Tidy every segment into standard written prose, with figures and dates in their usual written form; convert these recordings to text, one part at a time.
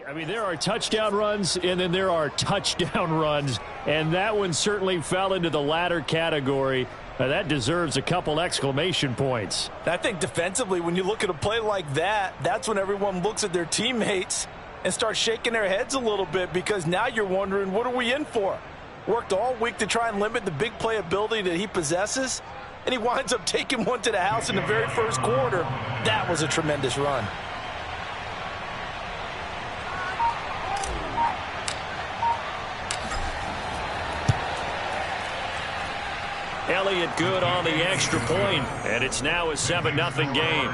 I mean, there are touchdown runs, and then there are touchdown runs, and that one certainly fell into the latter category. That deserves a couple exclamation points. I think defensively, when you look at a play like that, that's when everyone looks at their teammates and starts shaking their heads a little bit, because now you're wondering, what are we in for? Worked all week to try and limit the big play ability that he possesses, and he winds up taking one to the house in the very first quarter. That was a tremendous run. Elliott good on the extra point, and it's now a 7-0 game.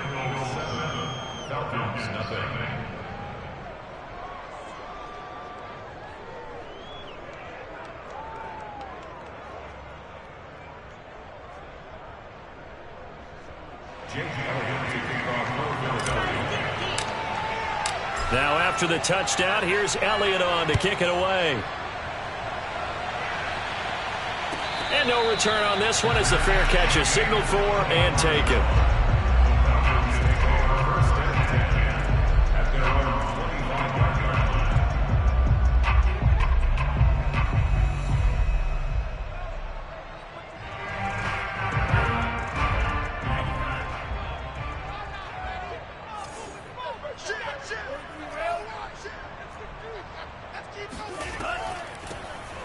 Falcons, nothing. Now after the touchdown, here's Elliott on to kick it away. And no return on this one as the fair catch is signaled for and taken.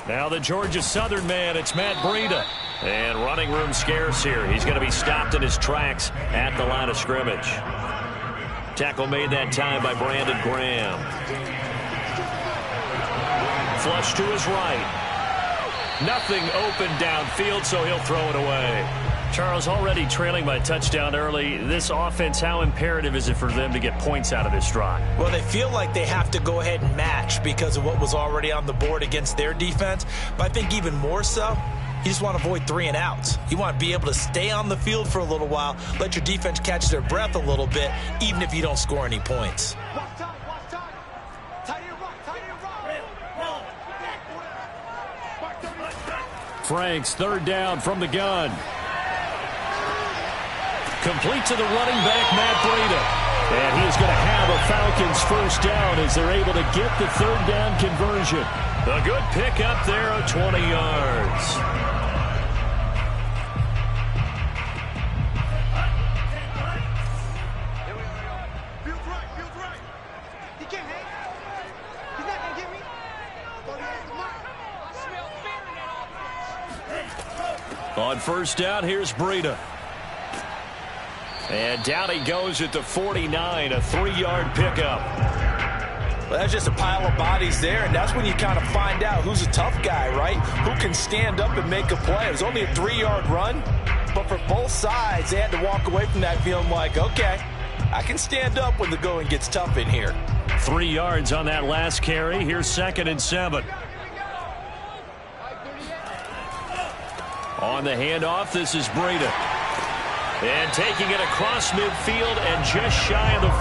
Now the Georgia Southern man, it's Matt Breida. And running room scarce here. He's going to be stopped in his tracks at the line of scrimmage. Tackle made that time by Brandon Graham. Flush to his right. Nothing open downfield, so he'll throw it away. Charles, already trailing by touchdown early. This offense, how imperative is it for them to get points out of this drive? Well, they feel like they have to go ahead and match because of what was already on the board against their defense. But I think even more so, you just want to avoid 3 and outs. You want to be able to stay on the field for a little while, let your defense catch their breath a little bit, even if you don't score any points. Franks, third down from the gun. Complete to the running back, Matt Breida. And he is going to have a Falcons first down as they're able to get the third down conversion. A good pick up there of 20 yards. On first down, here's Breida. And down he goes at the 49, a 3-yard pickup. Well, that's just a pile of bodies there, and that's when you kind of find out who's a tough guy, right? Who can stand up and make a play. It was only a 3-yard run, but for both sides, they had to walk away from that feeling like, okay, I can stand up when the going gets tough in here. 3 yards on that last carry. Here's 2nd and 7. On the handoff, this is Breida. And taking it across midfield and just shy of the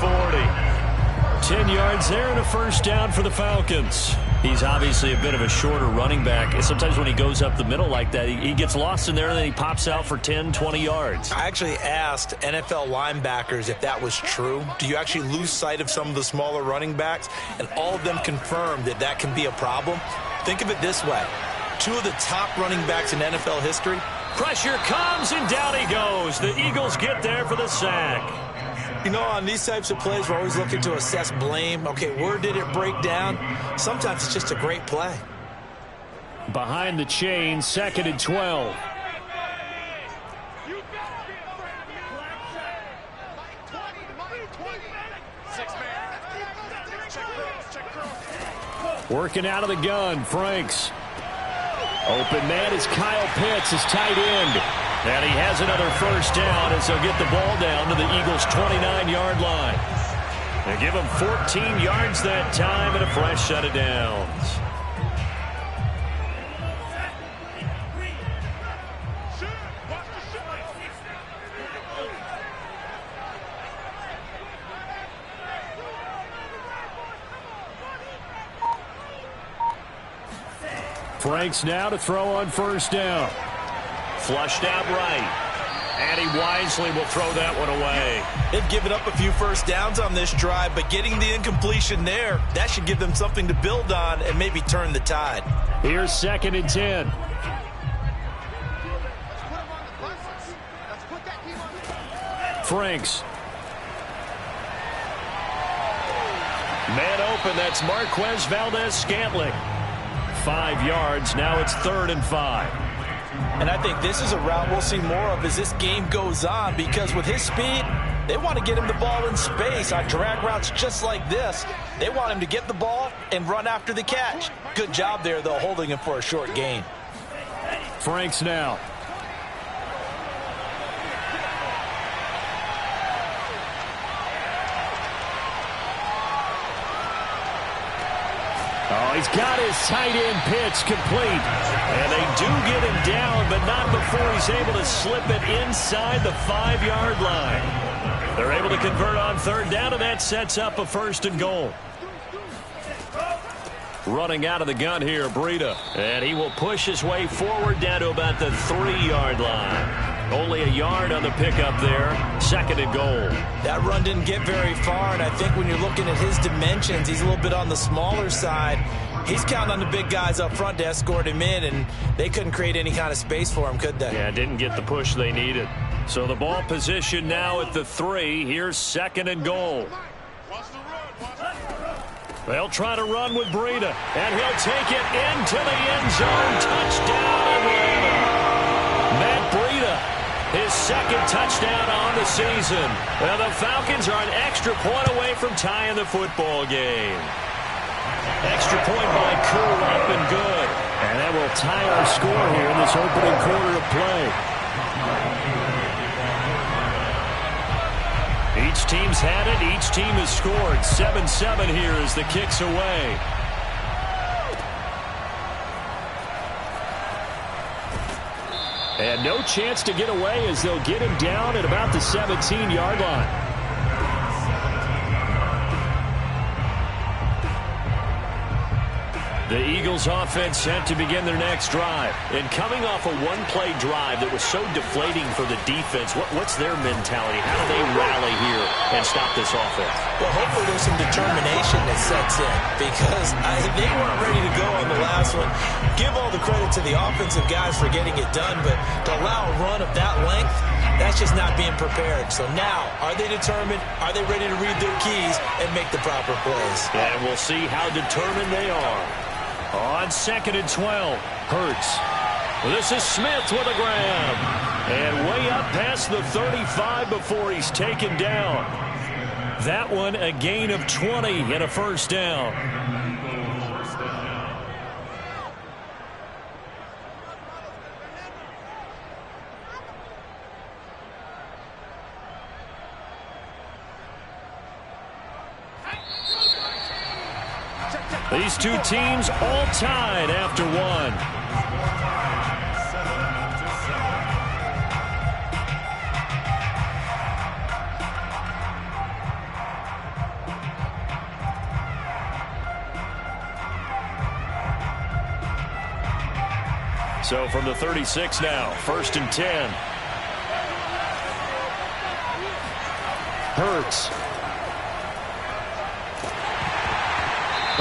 40. 10 yards there and a first down for the Falcons. He's obviously a bit of a shorter running back. And sometimes when he goes up the middle like that, he gets lost in there and then he pops out for 10, 20 yards. I actually asked NFL linebackers if that was true. Do you actually lose sight of some of the smaller running backs? And all of them confirmed that that can be a problem. Think of it this way. 2 of the top running backs in NFL history. Pressure comes, and down he goes. The Eagles get there for the sack. You know, on these types of plays, we're always looking to assess blame. Okay, where did it break down? Sometimes it's just a great play. Behind the chain, 2nd and 12. Working out of the gun, Franks. Open man is Kyle Pitts, his tight end. And he has another first down as they'll get the ball down to the Eagles' 29-yard line. They give him 14 yards that time and a fresh set of downs. Franks now to throw on first down. Flushed out right. And he wisely will throw that one away. They've given up a few first downs on this drive, but getting the incompletion there, that should give them something to build on and maybe turn the tide. Here's 2nd and 10. Franks. Man open, that's Marquez Valdez-Scantling. 5 yards, now it's 3rd and 5. And I think this is a route we'll see more of as this game goes on, because with his speed, they want to get him the ball in space on drag routes just like this. They want him to get the ball and run after the catch. Good job there, though, holding him for a short gain. Franks now. Oh, he's got his tight end pitch complete. And they do get him down, but not before he's able to slip it inside the 5-yard line. They're able to convert on 3rd down, and that sets up a 1st and goal. Running out of the gun here, MrEA. And he will push his way forward down to about the 3-yard line. Only a yard on the pickup there. 2nd and goal. That run didn't get very far, and I think when you're looking at his dimensions, he's a little bit on the smaller side. He's counting on the big guys up front to escort him in, and they couldn't create any kind of space for him, could they? Yeah, didn't get the push they needed. So the ball position now at the 3. Here's 2nd and goal. They'll try to run with MrEA, and he'll take it into the end zone. Touchdown, Atlanta. Matt MrEA, his 2nd touchdown on the season. Well, the Falcons are an extra point away from tying the football game. Extra point by Koo, up and good. And that will tie our score here in this opening quarter of play. Each team's had it. Each team has scored. 7-7 here as the kick's away. And no chance to get away as they'll get him down at about the 17-yard line. The Eagles offense set to begin their next drive. And coming off a one-play drive that was so deflating for the defense, what's their mentality? How do they rally here and stop this offense? Well, hopefully there's some determination that sets in, because they weren't ready to go on the last one. Give all the credit to the offensive guys for getting it done, but to allow a run of that length, that's just not being prepared. So now, are they determined? Are they ready to read their keys and make the proper plays? And we'll see how determined they are. On 2nd and 12, Hurts. This is Smith with a grab. And way up past the 35 before he's taken down. That one a gain of 20 and a 1st down. These two teams all tied after one. So from the 36 now, 1st and 10. Hurts.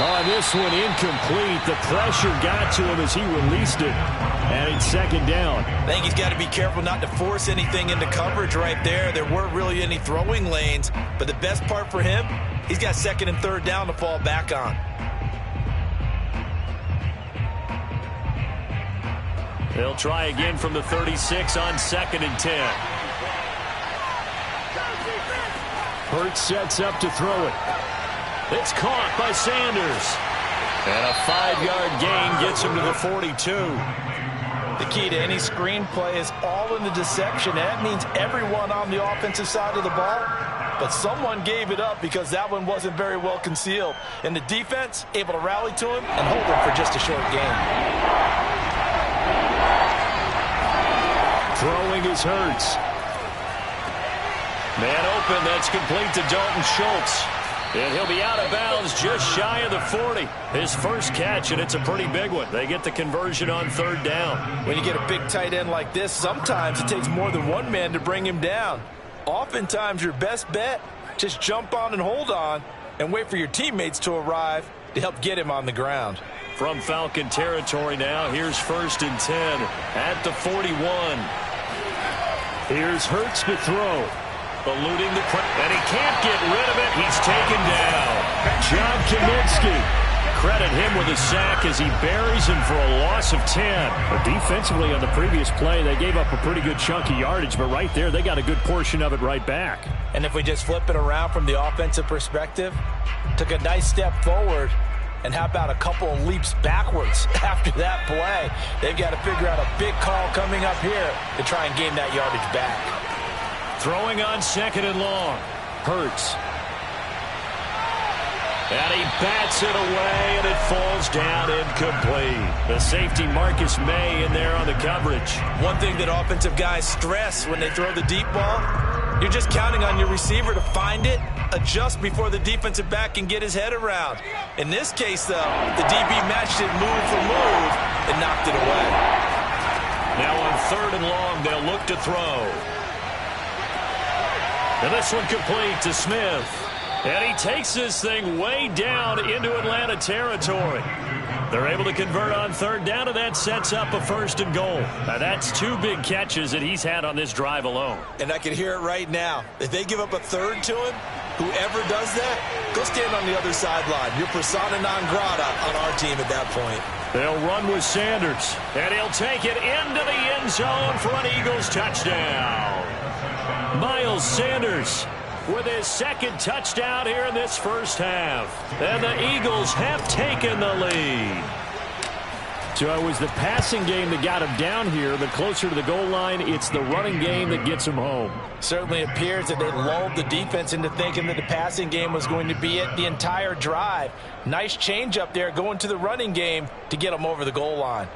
Oh, this one incomplete. The pressure got to him as he released it. And it's 2nd down. I think he's got to be careful not to force anything into coverage right there. There weren't really any throwing lanes. But the best part for him, he's got 2nd and 3rd down to fall back on. They'll try again from the 36 on 2nd and 10. Hurts sets up to throw it. It's caught by Sanders. And a 5-yard gain gets him to the 42. The key to any screenplay is all in the deception. That means everyone on the offensive side of the ball. But someone gave it up because that one wasn't very well concealed. And the defense able to rally to him and hold him for just a short gain. Throwing is Hurts. Man open, that's complete to Dalton Schultz. And he'll be out of bounds just shy of the 40. His first catch, and it's a pretty big one. They get the conversion on third down. When you get a big tight end like this, sometimes it takes more than one man to bring him down. Oftentimes, your best bet, just jump on and hold on and wait for your teammates to arrive to help get him on the ground. From Falcon territory now, here's 1st and 10 at the 41. Here's Hurts to throw. Eluding the pressure, and he can't get rid of it. He's taken down. John Kaminsky. Credit him with a sack as he buries him for a loss of 10. But defensively on the previous play, they gave up a pretty good chunk of yardage, but right there, they got a good portion of it right back. And if we just flip it around from the offensive perspective, took a nice step forward, and how about a couple of leaps backwards after that play? They've got to figure out a big call coming up here to try and gain that yardage back. Throwing on 2nd and long. Hurts. And he bats it away, and it falls down incomplete. The safety Marcus May in there on the coverage. One thing that offensive guys stress when they throw the deep ball, you're just counting on your receiver to find it, adjust before the defensive back can get his head around. In this case, though, the DB matched it move for move and knocked it away. Now on 3rd and long, they'll look to throw. And this one complete to Smith. And he takes this thing way down into Atlanta territory. They're able to convert on 3rd down, and that sets up a 1st and goal. Now that's 2 big catches that he's had on this drive alone. And I can hear it right now. If they give up a 3rd to him, whoever does that, go stand on the other sideline. You're persona non grata on our team at that point. They'll run with Sanders, and he'll take it into the end zone for an Eagles touchdown. Miles Sanders with his 2nd touchdown here in this first half. And the Eagles have taken the lead. So it was the passing game that got him down here. The closer to the goal line, it's the running game that gets him home. Certainly appears that they lulled the defense into thinking that the passing game was going to be it the entire drive. Nice change up there going to the running game to get them over the goal line.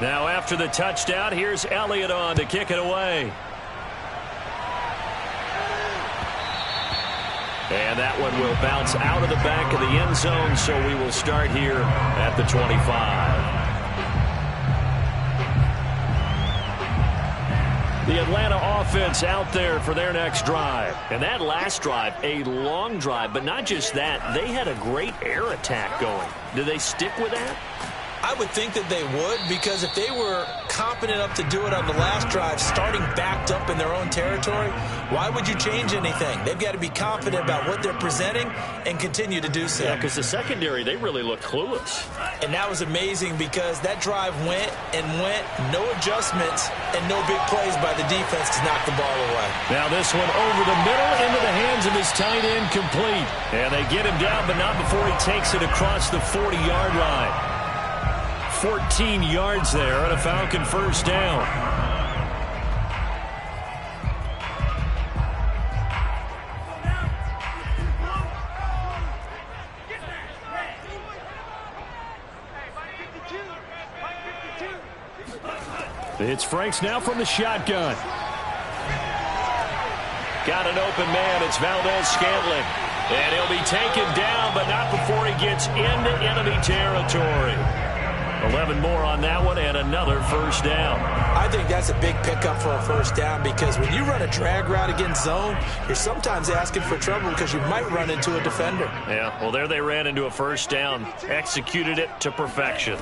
Now after the touchdown, here's Elliott on to kick it away. And that one will bounce out of the back of the end zone, so we will start here at the 25. The Atlanta offense out there for their next drive. And that last drive, a long drive, but not just that. They had a great air attack going. Do they stick with that? I would think that they would, because if they were competent enough to do it on the last drive, starting backed up in their own territory, why would you change anything? They've got to be confident about what they're presenting and continue to do so. Yeah, because the secondary, they really look clueless. And that was amazing because that drive went and went, no adjustments, and no big plays by the defense to knock the ball away. Now this one over the middle into the hands of his tight end, complete. And they get him down, but not before he takes it across the 40-yard line. 14 yards there and a Falcon 1st down. It's Franks now from the shotgun. Got an open man. It's Valdez-Scantling. And he'll be taken down, but not before he gets into enemy territory. 11 more on that one, and another 1st down. I think that's a big pickup for a 1st down, because when you run a drag route against zone, you're sometimes asking for trouble because you might run into a defender. Yeah, well, there they ran into a 1st down. Executed it to perfection.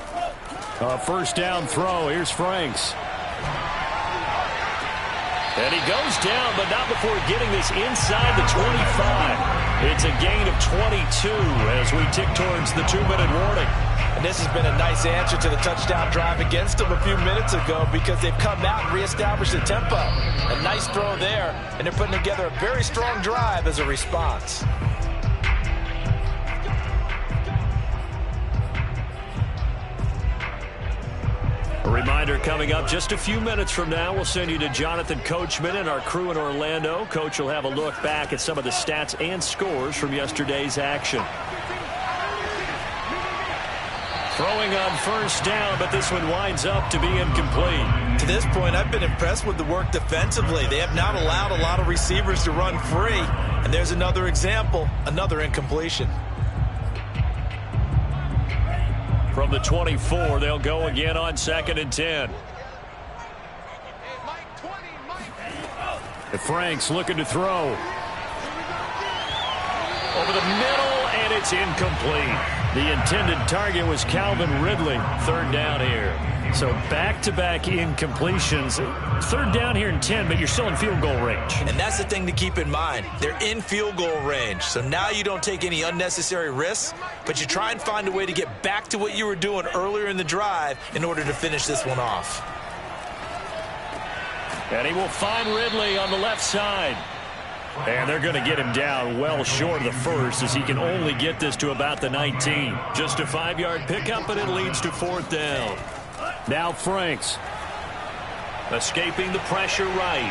1st down throw. Here's Franks. And he goes down, but not before getting this inside the 25. It's a gain of 22 as we tick towards the 2-minute warning. And this has been a nice answer to the touchdown drive against them a few minutes ago, because they've come out and reestablished the tempo. A nice throw there, and they're putting together a very strong drive as a response. A reminder coming up just a few minutes from now, we'll send you to Jonathan Coachman and our crew in Orlando. Coach will have a look back at some of the stats and scores from yesterday's action. Throwing on first down, but this one winds up to be incomplete. To this point, I've been impressed with the work defensively. They have not allowed a lot of receivers to run free. And there's another example, another incompletion. From the 24, they'll go again on 2nd and 10. And Frank's looking to throw. Over the middle, and it's incomplete. The intended target was Calvin Ridley. 3rd down here. So back-to-back incompletions. 3rd down here and 10, but you're still in field goal range. And that's the thing to keep in mind. They're in field goal range. So now you don't take any unnecessary risks, but you try and find a way to get back to what you were doing earlier in the drive in order to finish this one off. And he will find Ridley on the left side. And they're going to get him down well short of the first, as he can only get this to about the 19. Just a 5-yard pickup, and it leads to 4th down. Now Franks. Escaping the pressure right.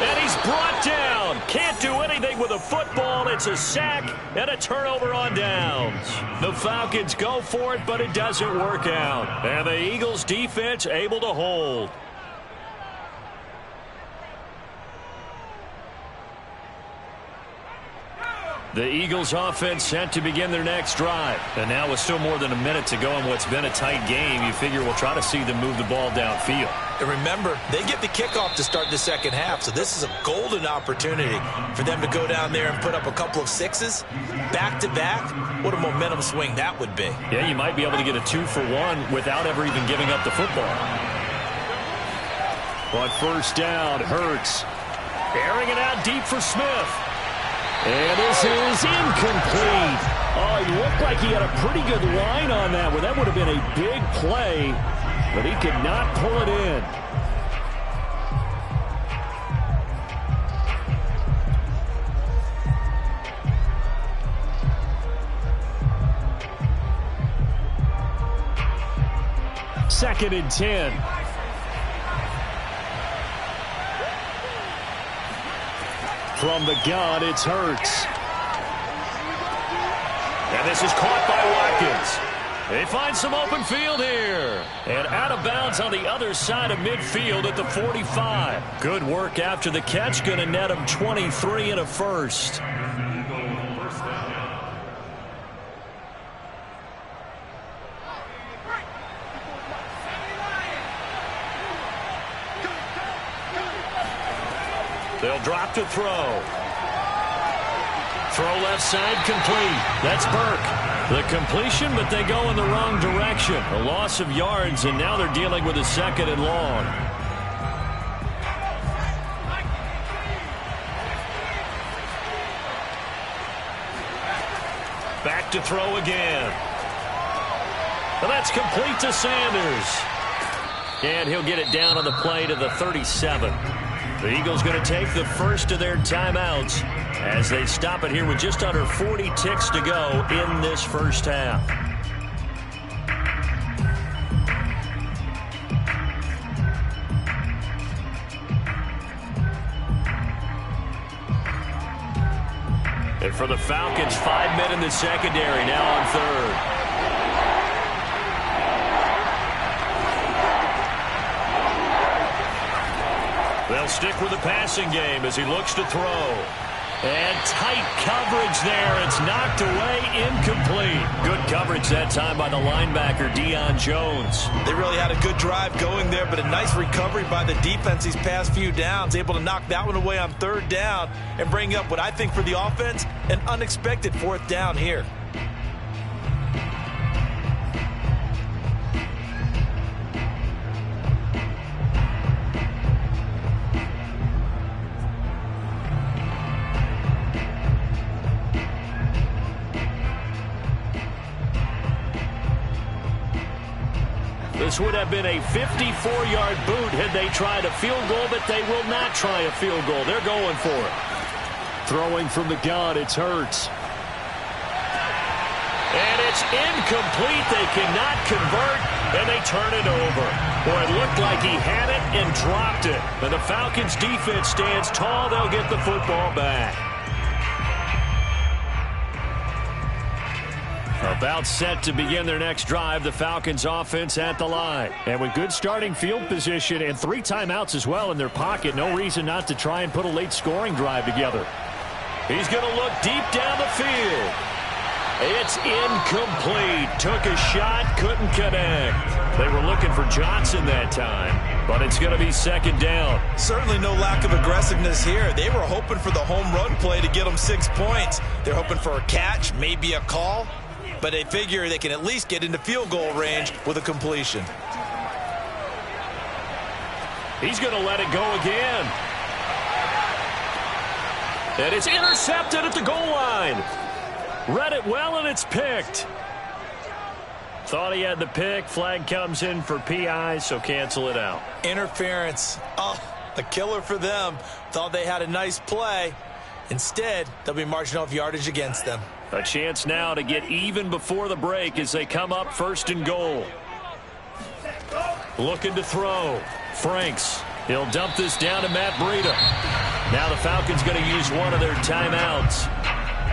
And he's brought down. Can't do anything with a football. It's a sack and a turnover on downs. The Falcons go for it, but it doesn't work out. And the Eagles defense able to hold. The Eagles offense set to begin their next drive. And now with still more than a minute to go in what's been a tight game, you figure we'll try to see them move the ball downfield. And remember, they get the kickoff to start the second half, so this is a golden opportunity for them to go down there and put up a couple of sixes. Back-to-back, what a momentum swing that would be. Yeah, you might be able to get a 2-for-1 without ever even giving up the football. But first down, Hurts. Airing it out deep for Smith. And this is incomplete. Oh, he looked like he had a pretty good line on that one. That would have been a big play, but he could not pull it in. Second and 10. From the gun, it's Hurts. And this is caught by Watkins. They find some open field here. And out of bounds on the other side of midfield at the 45. Good work after the catch. Going to net him 23 and a first. They'll drop to throw. Throw left side complete. That's Burke. The completion, but they go in the wrong direction. A loss of yards, and now they're dealing with a 2nd and long. Back to throw again. And that's complete to Sanders. And he'll get it down on the play to the 37. The Eagles going to take the first of their timeouts as they stop it here with just under 40 ticks to go in this first half. And for the Falcons, 5 men in the secondary now on 3rd. They'll stick with the passing game as he looks to throw. And tight coverage there. It's knocked away, incomplete. Good coverage that time by the linebacker, Deion Jones. They really had a good drive going there, but a nice recovery by the defense these past few downs. Able to knock that one away on 3rd down and bring up what I think for the offense, an unexpected 4th down here. This would have been a 54-yard boot had they tried a field goal, but they will not try a field goal. They're going for it. Throwing from the gun, it's Hurts. And it's incomplete. They cannot convert, and they turn it over. Boy, it looked like he had it and dropped it. And the Falcons defense stands tall. They'll get the football back. About set to begin their next drive, the Falcons offense at the line. And with good starting field position and 3 timeouts as well in their pocket, no reason not to try and put a late scoring drive together. He's going to look deep down the field. It's incomplete. Took a shot, couldn't connect. They were looking for Johnson that time, but it's going to be second down. Certainly no lack of aggressiveness here. They were hoping for the home run play to get them 6 points. They're hoping for a catch, maybe a call, but they figure they can at least get into field goal range with a completion. He's going to let it go again. And it's intercepted at the goal line. Read it well, and it's picked. Thought he had the pick. Flag comes in for PI, so cancel it out. Interference. Oh, a killer for them. Thought they had a nice play. Instead, they'll be marching off yardage against them. A chance now to get even before the break as they come up first and goal. Looking to throw. Franks. He'll dump this down to Matt Breida. Now the Falcons going to use one of their timeouts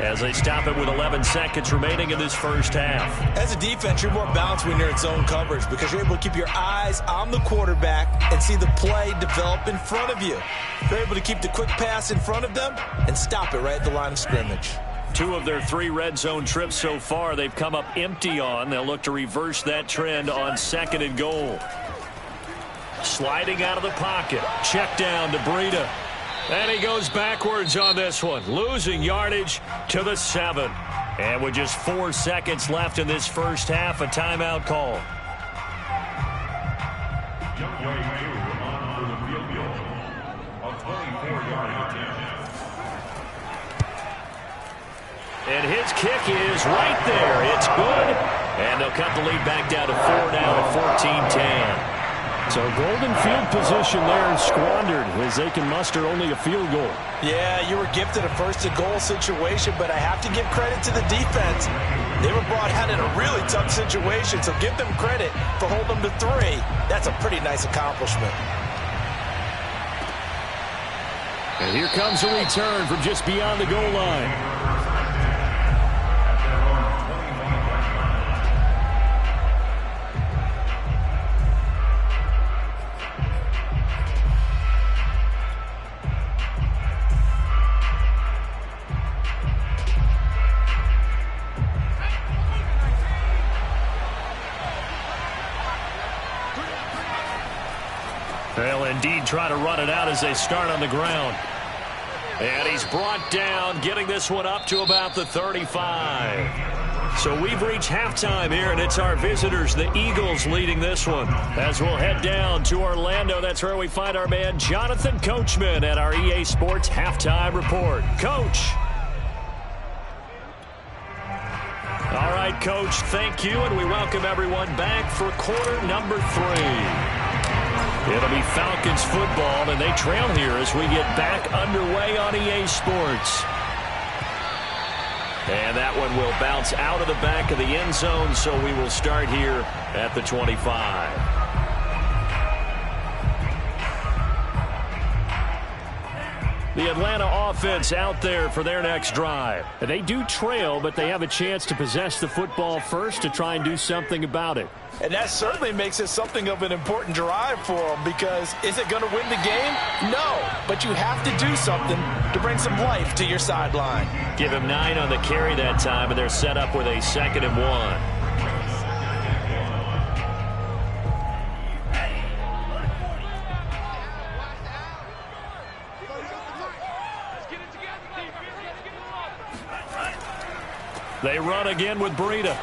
as they stop it with 11 seconds remaining in this first half. As a defense, you're more balanced when you're in zone coverage because you're able to keep your eyes on the quarterback and see the play develop in front of you. You're able to keep the quick pass in front of them and stop it right at the line of scrimmage. 2 of their 3 red zone trips so far they've come up empty on. They'll look to reverse that trend on second and goal. Sliding out of the pocket. Check down to Breida. And he goes backwards on this one, losing yardage to the 7. And with just 4 seconds left in this first half, a timeout call. And his kick is right there. It's good. And they'll cut the lead back down to 4 now at 14-10. So golden field position there squandered as they can muster only a field goal. Yeah, you were gifted a first-and-goal situation, but I have to give credit to the defense. They were brought out in a really tough situation, so give them credit for holding them to 3. That's a pretty nice accomplishment. And here comes a return from just beyond the goal line. They'll indeed try to run it out as they start on the ground. And he's brought down, getting this one up to about the 35. So we've reached halftime here, and it's our visitors, the Eagles, leading this one. As we'll head down to Orlando, that's where we find our man Jonathan Coachman at our EA Sports Halftime Report. Coach. All right, Coach, thank you, and we welcome everyone back for quarter number 3. It'll be Falcons football, and they trail here as we get back underway on EA Sports. And that one will bounce out of the back of the end zone, so we will start here at the 25. The Atlanta offense out there for their next drive. They do trail, but they have a chance to possess the football first to try and do something about it. And that certainly makes it something of an important drive for them, because is it going to win the game? No, but you have to do something to bring some life to your sideline. Give him 9 on the carry that time, and they're set up with a 2nd and 1. They run again with Breida.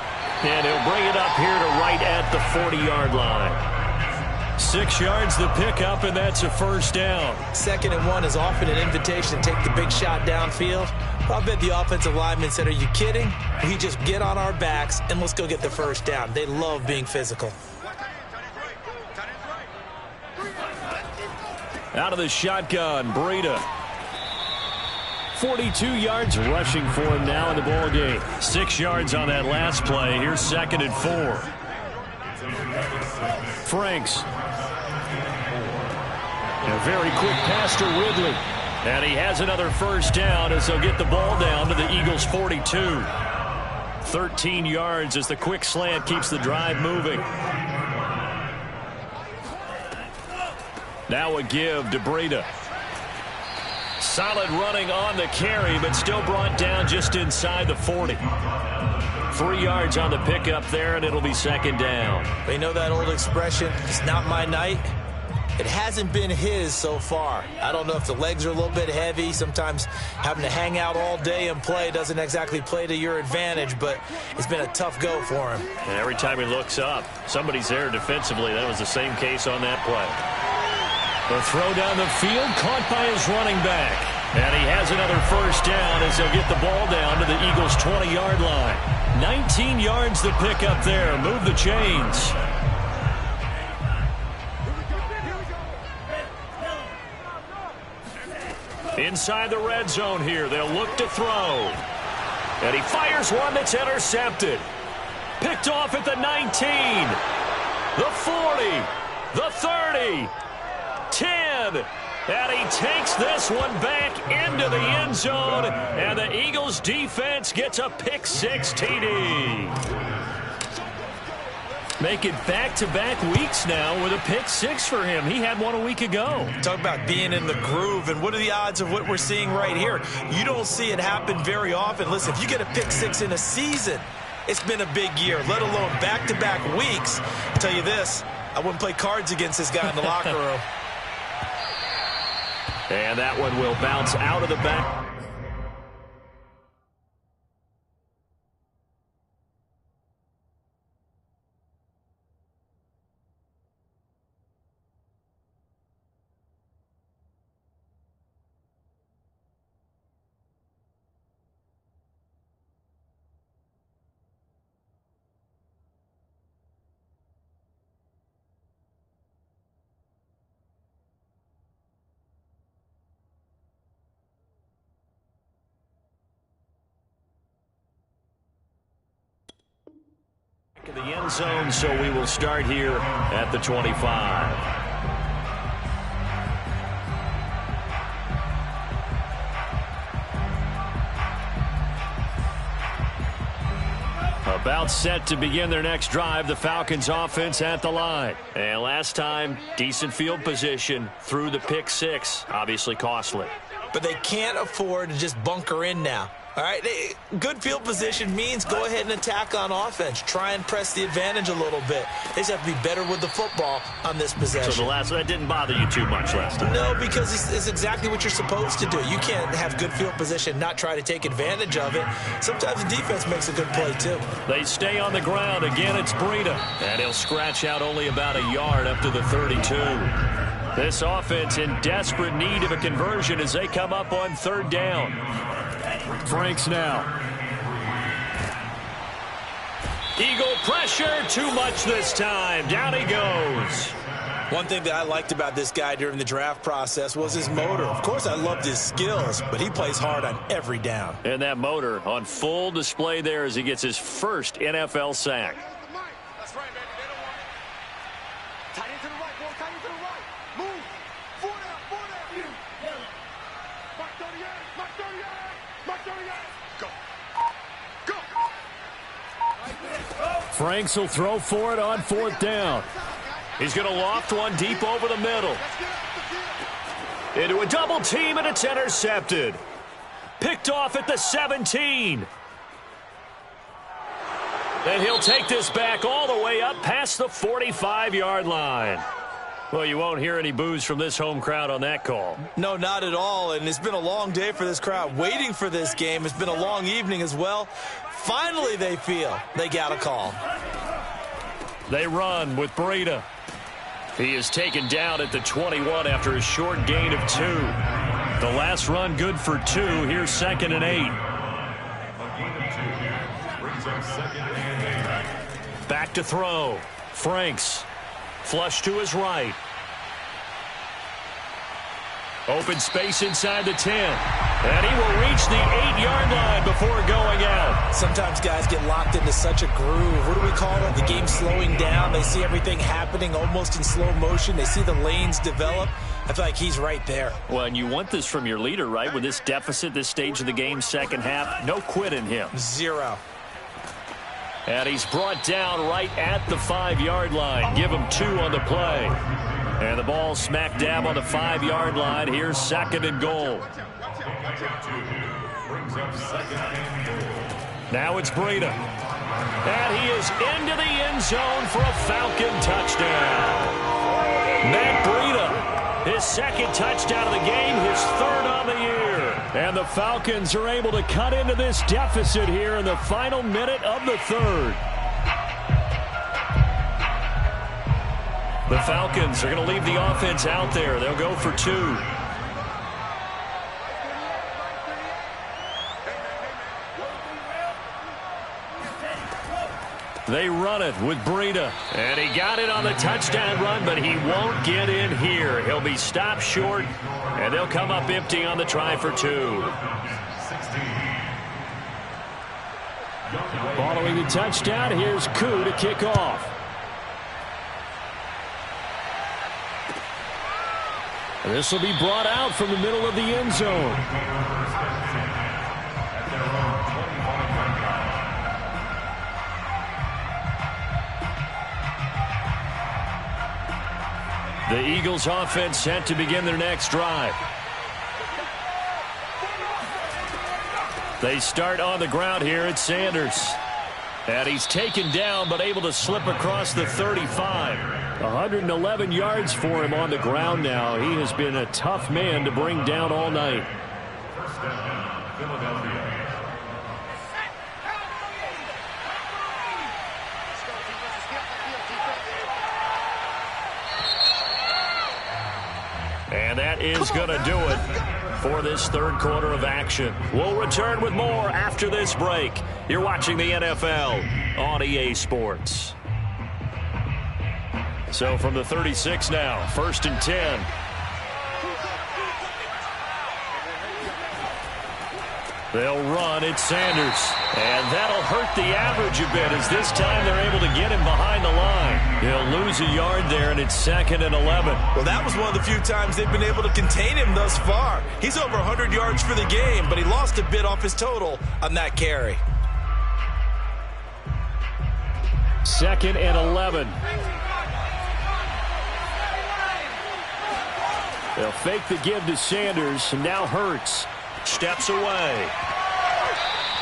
And he'll bring it up here to right at the 40-yard line. 6 yards the pickup, and that's a first down. 2nd and 1 is often an invitation to take the big shot downfield. But I bet the offensive lineman said, are you kidding? We just get on our backs and let's go get the first down. They love being physical. Out of the shotgun, Breida. 42 yards rushing for him now in the ball game. 6 yards on that last play. Here's 2nd and 4. Franks A very quick pass to Ridley. And he has another first down as they'll get the ball down to the Eagles' 42. 13 yards as the quick slant keeps the drive moving. Now a give to Breida. Solid running on the carry, but still brought down just inside the 40. 3 yards on the pickup there, and it'll be second down. They know that old expression, it's not my night. It hasn't been his so far. I don't know if the legs are a little bit heavy. Sometimes having to hang out all day and play doesn't exactly play to your advantage, but it's been a tough go for him. And every time he looks up, somebody's there defensively. That was the same case on that play. The throw down the field, caught by his running back. And he has another first down as they'll get the ball down to the Eagles' 20-yard line. 19 yards to pick up there. Move the chains. Inside the red zone here. They'll look to throw. And he fires one that's intercepted. Picked off at the 19. The 40. The 30. 10. And he takes this one back into the end zone. And the Eagles defense gets a pick-6 TD. Make it back-to-back weeks now with a pick-6 for him. He had one a week ago. Talk about being in the groove, and what are the odds of what we're seeing right here? You don't see it happen very often. Listen, if you get a pick-6 in a season, it's been a big year, let alone back-to-back weeks. I'll tell you this, I wouldn't play cards against this guy in the locker room. And that one will bounce out of the back. In the end zone, so we will start here at the 25. About set to begin their next drive, the Falcons offense at the line. And last time, decent field position through the pick-6, obviously costly. But they can't afford to just bunker in now. All right, good field position means go ahead and attack on offense. Try and press the advantage a little bit. They just have to be better with the football on this possession. So that didn't bother you too much last time? No, because it's exactly what you're supposed to do. You can't have good field position, not try to take advantage of it. Sometimes the defense makes a good play, too. They stay on the ground. Again, it's Breida. And he'll scratch out only about a yard up to the 32. This offense in desperate need of a conversion as they come up on third down. Franks now. Eagle pressure, too much this time. Down he goes. One thing that I liked about this guy during the draft process was his motor. Of course, I loved his skills, but he plays hard on every down. And that motor on full display there as he gets his first NFL sack. That's right, baby. They don't want it. Tight into the right, boy. Tight into the right. Move. Four down. Mark 38. Mark 38. Mark 38. Go. Go. Franks will throw for it on fourth down. He's going to loft one deep over the middle. Into a double team, and it's intercepted. Picked off at the 17. And he'll take this back all the way up past the 45-yard line. Well, you won't hear any boos from this home crowd on that call. No, not at all, and it's been a long day for this crowd waiting for this game. It's been a long evening as well. Finally, they feel they got a call. They run with Breida. He is taken down at the 21 after a short gain of 2. The last run good for 2. Here's 2nd and 8. Back to throw. Franks. Flush to his right. Open space inside the 10. And he will reach the 8-yard line before going out. Sometimes guys get locked into such a groove. What do we call it? The game slowing down. They see everything happening almost in slow motion. They see the lanes develop. I feel like he's right there. Well, and you want this from your leader, right? With this deficit, this stage of the game, second half, no quit in him. 0. And he's brought down right at the 5-yard line. Give him 2 on the play. And the ball smack dab on the 5-yard line. Here's 2nd and goal. Now it's Breida. And he is into the end zone for a Falcon touchdown. Matt Breida, his 2nd touchdown of the game, his 3rd on the year. And the Falcons are able to cut into this deficit here in the final minute of the 3rd. The Falcons are going to leave the offense out there. They'll go for 2. They run it with Breida. And he got it on the touchdown run, but he won't get in here. He'll be stopped short, and they'll come up empty on the try for 2. Following the touchdown, here's Koo to kick off. This will be brought out from the middle of the end zone. The Eagles offense set to begin their next drive. They start on the ground here at Sanders. And he's taken down but able to slip across the 35. 111 yards for him on the ground now. He has been a tough man to bring down all night. And that is going to do it for this 3rd quarter of action. We'll return with more after this break. You're watching the NFL on EA Sports. So from the 36 now, 1st and 10. They'll run at Sanders. And that'll hurt the average a bit as this time they're able to get him behind the line. He'll lose a yard there, and it's 2nd and 11. Well, that was one of the few times they've been able to contain him thus far. He's over 100 yards for the game, but he lost a bit off his total on that carry. 2nd and 11. They'll fake the give to Sanders, and now Hurts Steps away.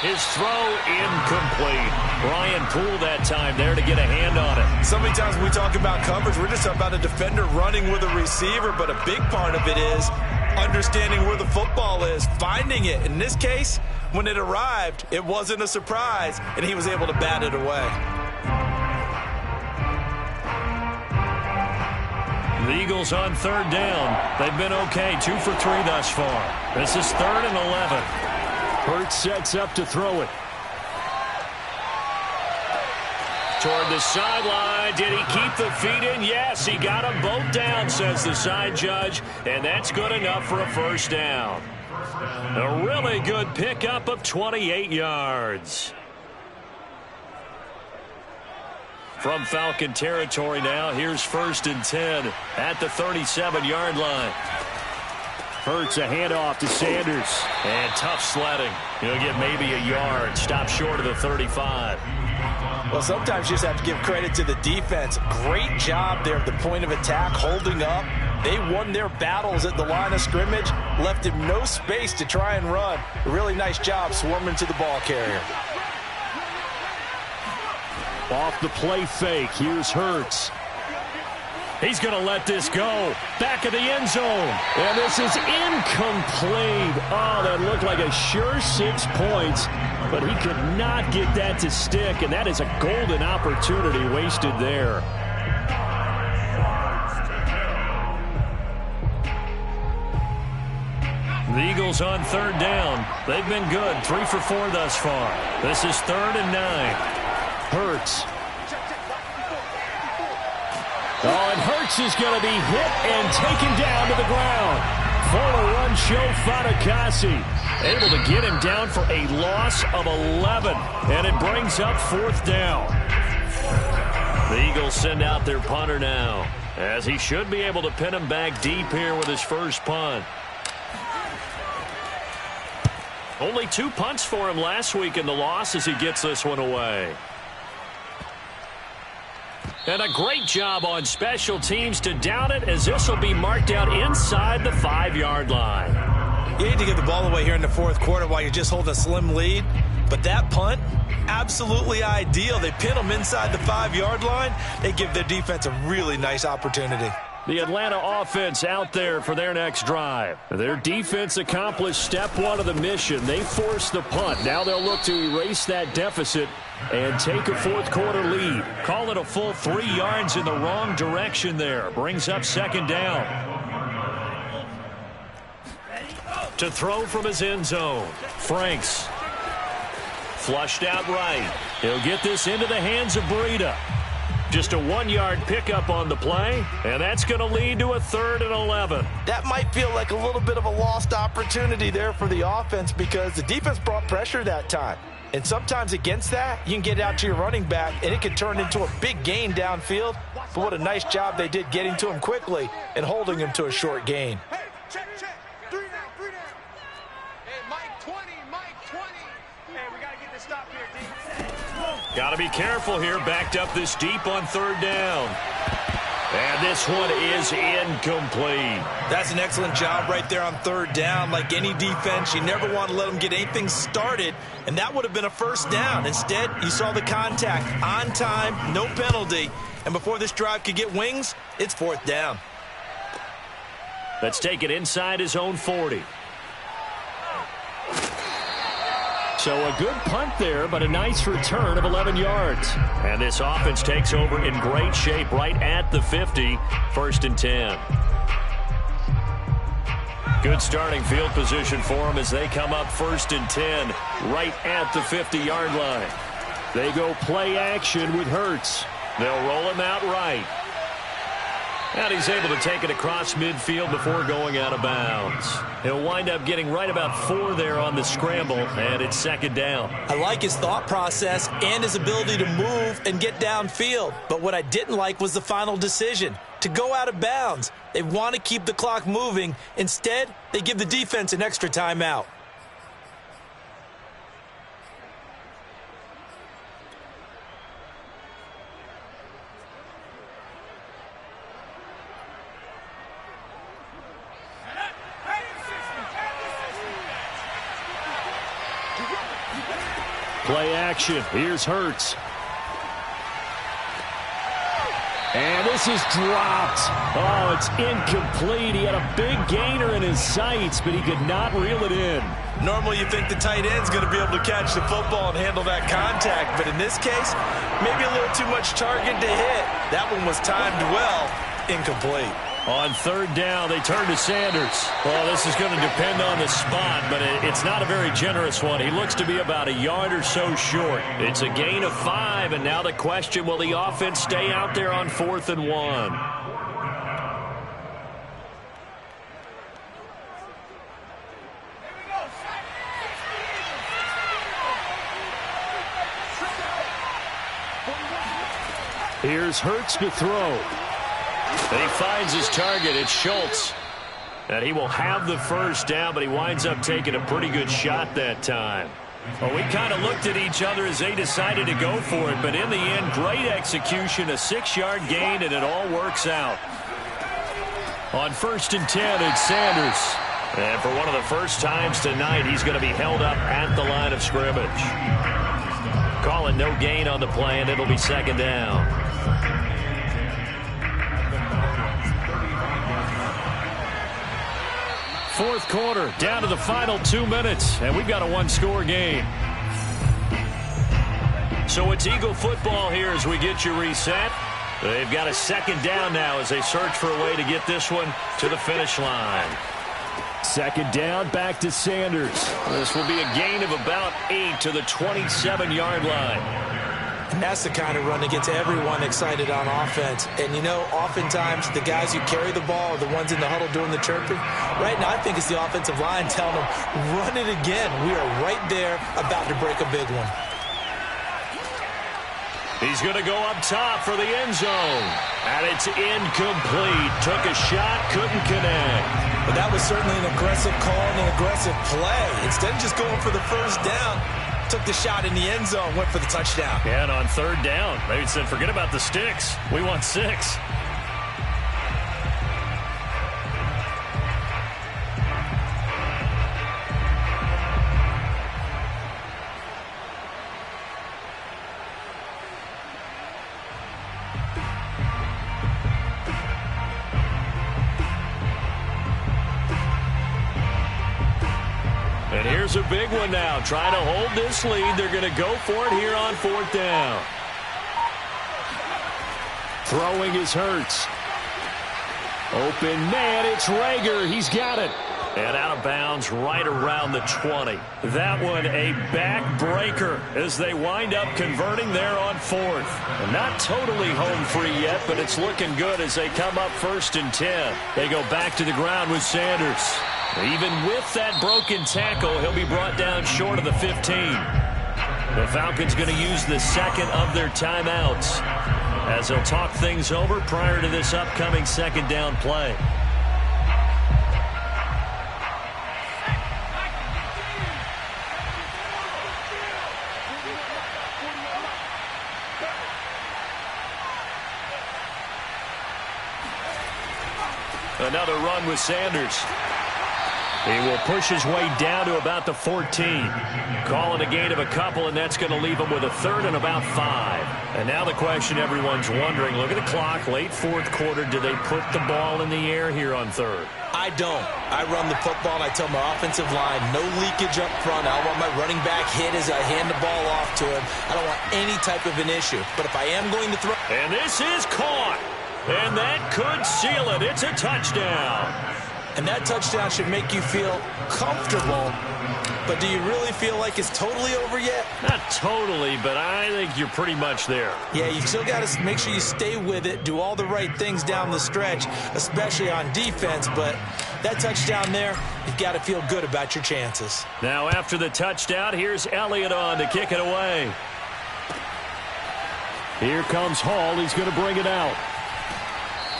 His throw incomplete. Brian Poole that time there to get a hand on it. So many times when we talk about coverage, we're just talking about a defender running with a receiver, but a big part of it is understanding where the football is, finding it. In this case, when it arrived, it wasn't a surprise, and he was able to bat it away. The Eagles on 3rd down. They've been okay, 2 for 3 thus far. This is 3rd and 11. Hurts sets up to throw it. Toward the sideline. Did he keep the feet in? Yes, he got them both down, says the side judge. And that's good enough for a 1st down. A really good pickup of 28 yards. From Falcon territory now, here's 1st and 10 at the 37-yard line. Hurts a handoff to Sanders. And tough sledding. He'll get maybe a yard. Stop short of the 35. Well, sometimes you just have to give credit to the defense. Great job there at the point of attack, holding up. They won their battles at the line of scrimmage, left him no space to try and run. A really nice job swarming to the ball carrier. Off the play fake, here's Hurts. He's going to let this go. Back of the end zone. And this is incomplete. Oh, that looked like a sure 6 points, but he could not get that to stick, and that is a golden opportunity wasted there. The Eagles on 3rd down. They've been good, 3 for 4 thus far. This is 3rd and 9. Hurts. Oh, and Hurts is going to be hit and taken down to the ground. 4-run show Fatukasi. Able to get him down for a loss of 11. And it brings up 4th down. The Eagles send out their punter now, as he should be able to pin him back deep here with his first punt. Only 2 punts for him last week in the loss as he gets this one away. And a great job on special teams to down it, as this will be marked out inside the 5-yard line. You hate to give the ball away here in the 4th quarter while you're just holding a slim lead, but that punt, absolutely ideal. They pin them inside the 5-yard line. They give their defense a really nice opportunity. The Atlanta offense out there for their next drive. Their defense accomplished step 1 of the mission. They forced the punt. Now they'll look to erase that deficit and take a 4th quarter lead. Call it a full 3 yards in the wrong direction there. Brings up 2nd down. To throw from his end zone. Franks. Flushed out right. He'll get this into the hands of MrEA. Just a 1-yard pickup on the play, and that's going to lead to a 3rd and 11. That might feel like a little bit of a lost opportunity there for the offense because the defense brought pressure that time. And sometimes against that, you can get it out to your running back, and it can turn into a big gain downfield. But what a nice job they did getting to him quickly and holding him to a short gain. Hey, check. 3 down. Hey, Mike 20. Hey, we got to get this stop here, D. Got to be careful here. Backed up this deep on 3rd down. And this one is incomplete. That's an excellent job right there on 3rd down. Like any defense, you never want to let them get anything started, and that would have been a 1st down. Instead, you saw the contact on time, no penalty, and before this drive could get wings, it's 4th down. Let's take it inside his own 40. So a good punt there, but a nice return of 11 yards. And this offense takes over in great shape right at the 50, 1st and 10. Good starting field position for them as they come up 1st and 10 right at the 50-yard line. They go play action with Hurts. They'll roll him out right. And he's able to take it across midfield before going out of bounds. He'll wind up getting right about 4 there on the scramble, and it's 2nd down. I like his thought process and his ability to move and get downfield. But what I didn't like was the final decision, to go out of bounds. They want to keep the clock moving. Instead, they give the defense an extra timeout. Play action. Here's Hurts. And this is dropped. Oh, it's incomplete. He had a big gainer in his sights, but he could not reel it in. Normally you think the tight end's going to be able to catch the football and handle that contact, but in this case, maybe a little too much target to hit. That one was timed well. Incomplete. On 3rd down, they turn to Sanders. Well, this is going to depend on the spot, but it's not a very generous one. He looks to be about a yard or so short. It's a gain of 5, and now the question, will the offense stay out there on 4th and 1? Here's Hurts to throw. And he finds his target. It's Schultz. And he will have the 1st down, but he winds up taking a pretty good shot that time. Well, we kind of looked at each other as they decided to go for it, but in the end, great execution, a 6-yard gain, and it all works out. On 1st and 10, it's Sanders. And for one of the first times tonight, he's going to be held up at the line of scrimmage. Call it no gain on the play, and it'll be 2nd down. 4th quarter, down to the final 2 minutes, and we've got a 1-score game. So it's Eagle football here as we get you reset. They've got a 2nd down now as they search for a way to get this one to the finish line. 2nd down, back to Sanders. This will be a gain of about 8 to the 27-yard line. And that's the kind of run that gets everyone excited on offense. And, you know, oftentimes the guys who carry the ball are the ones in the huddle doing the chirping. Right now, I think it's the offensive line telling them, run it again. We are right there about to break a big one. He's going to go up top for the end zone. And it's incomplete. Took a shot, couldn't connect. But that was certainly an aggressive call and an aggressive play. Instead of just going for the first down, took the shot in the end zone, went for the touchdown. Yeah, and on third down, they said, forget about the sticks. We want 6. And here's a big one now. Trying to hold this lead. They're going to go for it here on 4th down. Throwing is Hurts. Open man, it's Rager. He's got it. And out of bounds right around the 20. That one a backbreaker as they wind up converting there on 4th. And not totally home free yet, but it's looking good as they come up 1st and 10. They go back to the ground with Sanders. Even with that broken tackle, he'll be brought down short of the 15. The Falcons going to use the second of their timeouts as they'll talk things over prior to this upcoming 2nd down play. Another run with Sanders. He will push his way down to about the 14. Call it a gain of a couple, and that's going to leave him with a 3rd and about 5. And now the question everyone's wondering, look at the clock, late 4th quarter, do they put the ball in the air here on 3rd? I don't. I run the football, and I tell my offensive line, no leakage up front. I want my running back hit as I hand the ball off to him. I don't want any type of an issue. But if I am going to throw... And this is caught. And that could seal it. It's a touchdown. And that touchdown should make you feel comfortable. But do you really feel like it's totally over yet? Not totally, but I think you're pretty much there. Yeah, you still got to make sure you stay with it, do all the right things down the stretch, especially on defense. But that touchdown there, you've got to feel good about your chances. Now after the touchdown, here's Elliott on to kick it away. Here comes Hall. He's going to bring it out.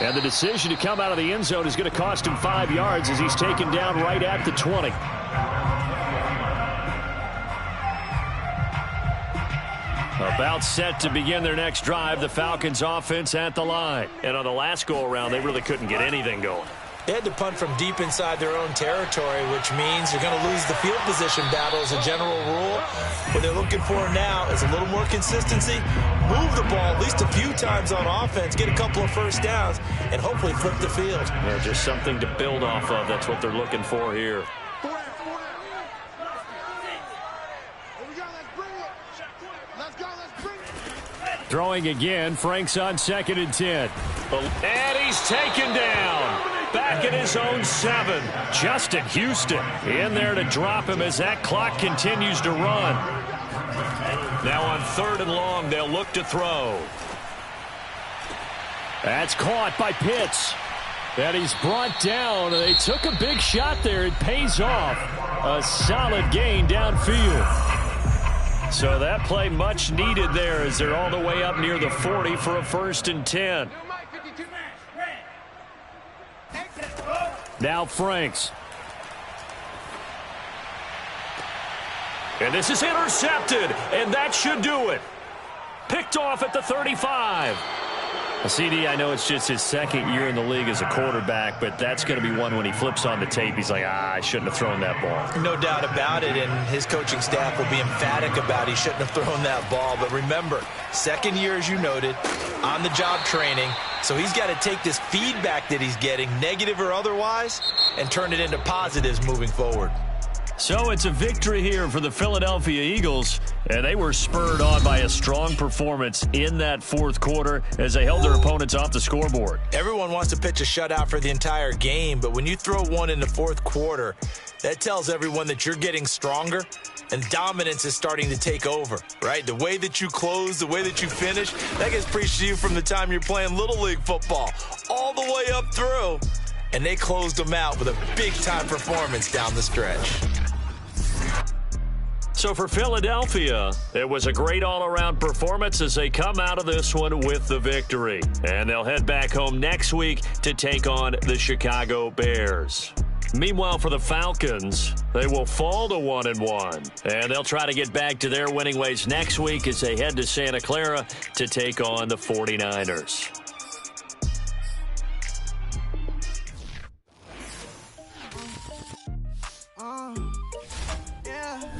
And the decision to come out of the end zone is going to cost him 5 yards as he's taken down right at the 20. About set to begin their next drive, the Falcons offense at the line. And on the last go-around, they really couldn't get anything going. They had to punt from deep inside their own territory, which means you're going to lose the field position battle as a general rule. What they're looking for now is a little more consistency, move the ball at least a few times on offense, get a couple of first downs, and hopefully flip the field. Yeah, just something to build off of. That's what they're looking for here. Throwing again, Frank's on 2nd and 10. And he's taken down. Back at his own 7. Justin Houston in there to drop him as that clock continues to run. Now on 3rd and long, they'll look to throw. That's caught by Pitts. And he's brought down. They took a big shot there. It pays off. A solid gain downfield. So that play much needed there as they're all the way up near the 40 for a 1st and 10. Now Franks. And this is intercepted, and that should do it. Picked off at the 35. CD, I know it's just his 2nd year in the league as a quarterback, but that's going to be one when he flips on the tape. He's like, I shouldn't have thrown that ball. No doubt about it, and his coaching staff will be emphatic about he shouldn't have thrown that ball. But remember, 2nd year, as you noted, on-the-job training. So he's got to take this feedback that he's getting, negative or otherwise, and turn it into positives moving forward. So it's a victory here for the Philadelphia Eagles, and they were spurred on by a strong performance in that fourth quarter as they held their opponents off the scoreboard. Everyone wants to pitch a shutout for the entire game, but when you throw one in the fourth quarter, that tells everyone that you're getting stronger and dominance is starting to take over, right? The way that you close, the way that you finish, that gets preached to you from the time you're playing Little League football all the way up through. And they closed them out with a big-time performance down the stretch. So for Philadelphia, it was a great all-around performance as they come out of this one with the victory. And they'll head back home next week to take on the Chicago Bears. Meanwhile, for the Falcons, they will fall to 1-1. And they'll try to get back to their winning ways next week as they head to Santa Clara to take on the 49ers.